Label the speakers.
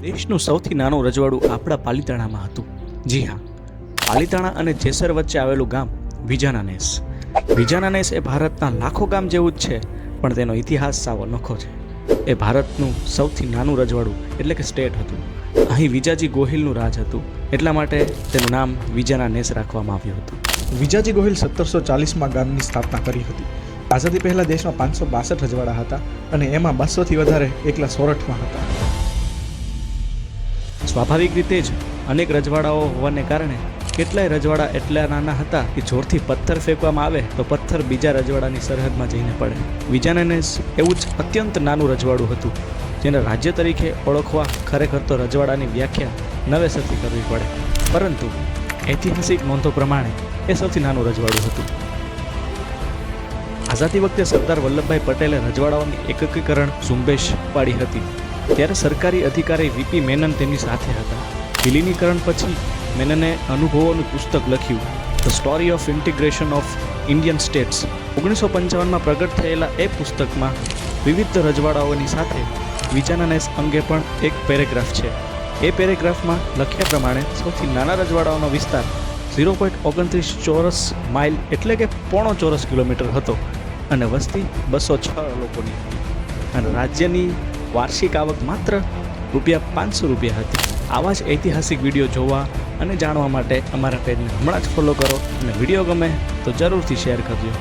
Speaker 1: દેશનું સૌથી નાનું રજવાડું આપણા પાલિતાણામાં હતું. જી હા, પાલિતાણા અને જેસર વચ્ચે આવેલું ગામ વિજાનાનેસ. વિજાનાનેસ એ ભારતના લાખો ગામ જેવું જ છે, પણ તેનો ઇતિહાસ સાવ અનોખો છે. એ ભારતનું સૌથી નાનું રજવાડું એટલે કે સ્ટેટ હતું. અહીં વિજાજી ગોહિલનું રાજ હતું, એટલા માટે તેનું નામ વિજાનાનેસ રાખવામાં આવ્યું હતું.
Speaker 2: વિજાજી ગોહિલ 1740માં ગામની સ્થાપના કરી હતી. આઝાદી પહેલાં દેશમાં 562 રજવાડા હતા અને એમાં 200થી વધારે એકલા સોરઠમાં હતા.
Speaker 1: સ્વાભાવિક રીતે જ અનેક રજવાડાઓ હોવાને કારણે કેટલાય રજવાડા એટલા નાના હતા કે જોરથી પથ્થર ફેંકવામાં આવે તો પથ્થર બીજા રજવાડાની સરહદમાં જઈને પડે. વિજાનાનેસ એવું જ અત્યંત નાનું રજવાડું હતું, જેને રાજ્ય તરીકે ઓળખવા ખરેખર તો રજવાડાની વ્યાખ્યા નવેસરથી કરવી પડે, પરંતુ ઐતિહાસિક નોંધો પ્રમાણે એ સૌથી નાનું રજવાડું હતું. આઝાદી વખતે સરદાર વલ્લભભાઈ પટેલે રજવાડાઓની એકીકરણ ઝુંબેશ પાડી હતી. ત્યારે સરકારી અધિકારી વીપી મેનન તેમની સાથે હતા. વિલીનીકરણ પછી મેનને અનુભવોનું પુસ્તક લખ્યું, the story of integration of Indian states. 1955માં પ્રગટ થયેલા એ પુસ્તકમાં વિવિધ રજવાડાઓની સાથે વિજાનાનેસ અંગે પણ એક પેરેગ્રાફ છે. એ પેરેગ્રાફમાં લખ્યા પ્રમાણે સૌથી નાના રજવાડાઓનો વિસ્તાર 0.29 ચોરસ માઇલ એટલે કે 0.25 ચોરસ કિલોમીટર હતો અને વસ્તી 206 લોકોની હતી અને રાજ્યની વાર્ષિક આવક માત્ર ₹500 હતી. આવા જ ઐતિહાસિક વિડીયો જોવા અને જાણવા માટે અમારા પેજને હમણાં જ ફોલો કરો અને વિડીયો ગમે તો જરૂરથી શેર કરજો.